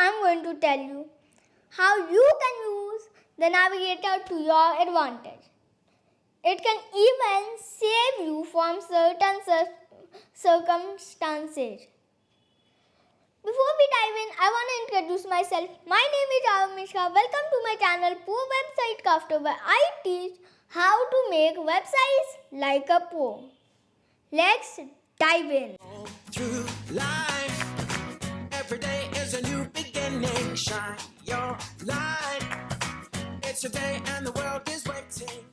I'm going to tell you how you can use the navigator to your advantage. It can even save you from certain circumstances. Before we dive in, I want to introduce myself. My name is Arav Mishra. Welcome to my channel Pro Website Crafter, where I teach how to make websites like a pro. Let's dive in. Through life, every day is a new beginning. Shine your light. It's your day and the world is waiting.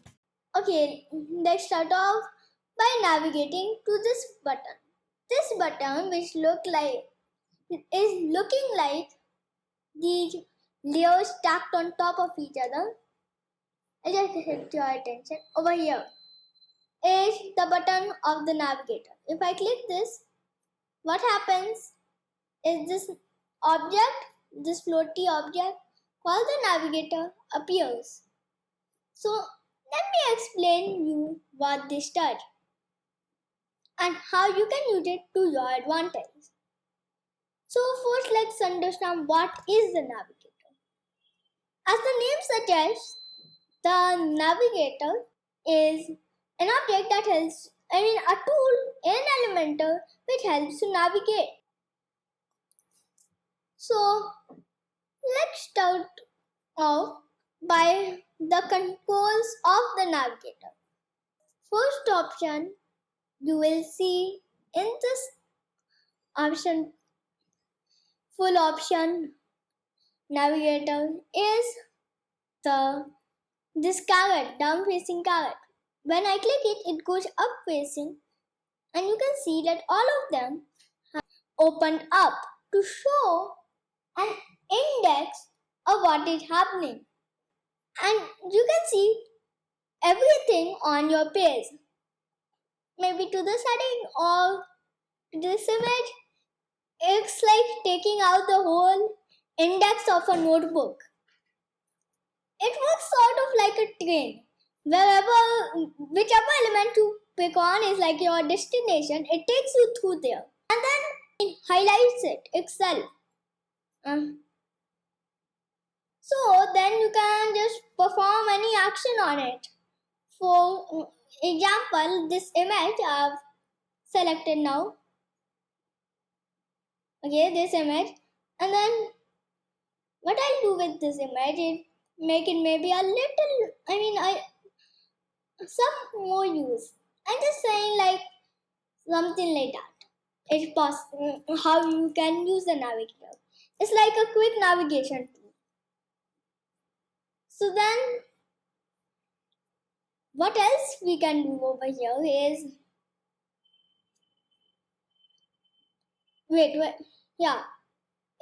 Okay, let's start off by navigating to this button. This button, which is looking like these layers stacked on top of each other. I just hit your attention. Over here is the button of the navigator. If I click this, what happens is this floaty object called the navigator appears. So let me explain you what this does and how you can use it to your advantage. So first let's understand what is the navigator. As the name suggests, the navigator is an object that a tool in Elementor which helps to navigate. So let's start off by the controls of the navigator. First option you will see in this option, full option navigator, is this carrot, down facing carrot. When I click it, it goes up facing, and you can see that all of them have opened up to show an index of what is happening. And you can see everything on your page. Maybe to the setting or to this image. It's like taking out the whole index of a notebook. It works sort of like a train. Whichever element you pick on is like your destination, it takes you through there. And then it highlights it itself. So then you can just perform any action on it. For example, this image I've selected now. Okay, this image. And then what I'll do with this image is make it maybe a little, some more use. I'm just saying like something like that. It's possible how you can use the navigator. It's like a quick navigation tool. So then what else we can do over here is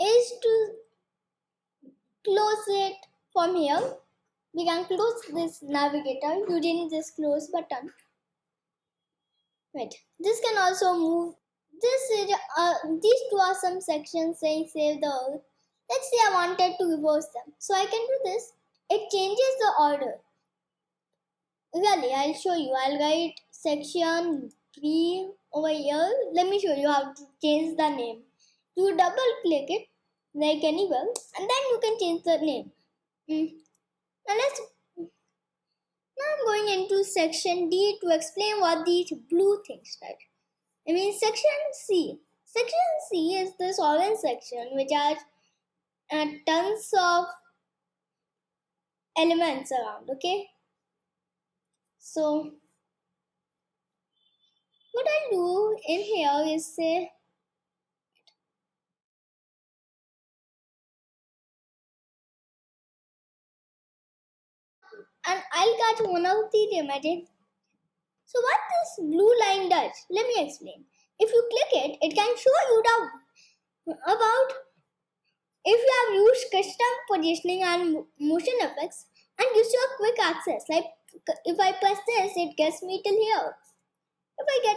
is to close it from here. We can close this navigator using this close button. This can also move. These two are some sections saying save the earth. Let's say I wanted to reverse them. So I can do this. It changes the order. Really, I'll show you. I'll write section 3 over here. Let me show you how to change the name. You double click it like anywhere and then you can change the name. Now I'm going into section D to explain what these blue things are. Section C. Section C is this orange section which has tons of elements around, okay? So what I'll do in here is say and I'll catch one of the images. So what this blue line does, let me explain. If you click it, it can show you about if you have used custom positioning and motion effects and gives you a quick access. Like if I press this, it gets me till here. If I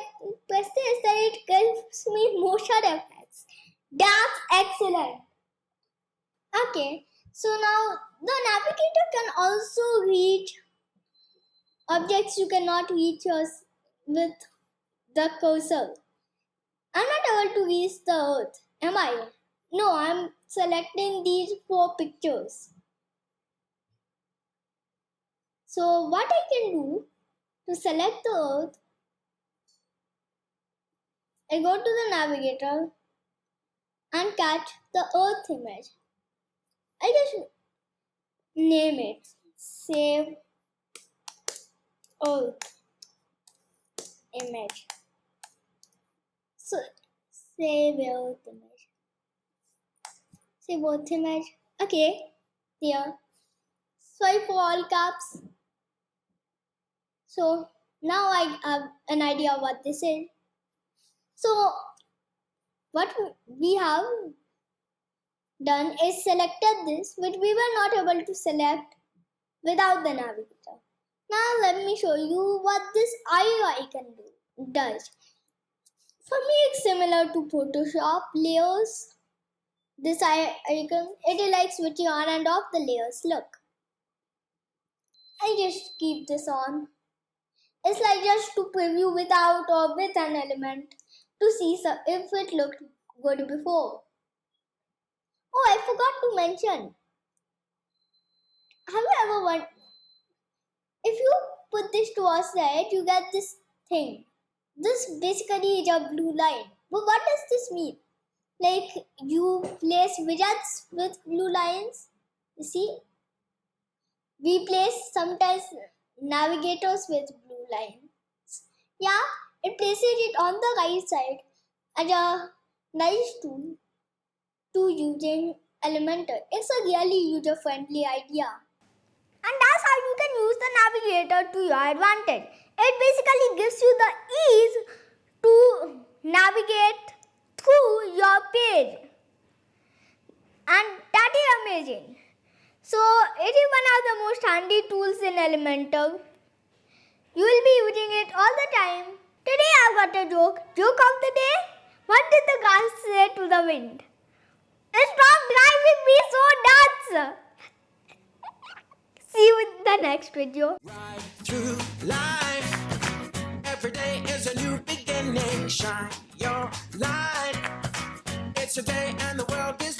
press this, then it gives me motion effects. That's excellent. Okay, so now the navigator can also reach objects you cannot reach with the cursor. I'm not able to reach the earth, am I? No, I'm selecting these 4 pictures. So what I can do to select the earth, I go to the navigator and catch the earth image. I just name it save earth image. So save earth image. Save earth image. Okay, there. Swipe for all caps. So now I have an idea what this is. So what we have done is selected this, which we were not able to select without the navigator. Now let me show you what this eye icon does. For me, it's similar to Photoshop layers. This eye icon, it is like switching on and off the layers. Look, I just keep this on. It's like just to preview without or with an element to see if it looked good before. Oh, I forgot to mention. Have you ever wondered, if you put this to our side, you get this thing. This basically is a blue line. But what does this mean? Like you place widgets with blue lines. You see? We place sometimes navigators with blue lines. Yeah, it places it on the right side as a nice tool to using Elementor. It's a really user-friendly idea. And that's how you can use the navigator to your advantage. It basically gives you the ease to navigate through your page. And that is amazing. So it is one of the most handy tools in Elementor. You will be using it all the time. Today I've got a joke. Joke of the day. What did the grass say to the wind? Stop driving me so nuts! See you in the next video. Ride through life. Every day is a new beginning. Shine your light. It's a day and the world is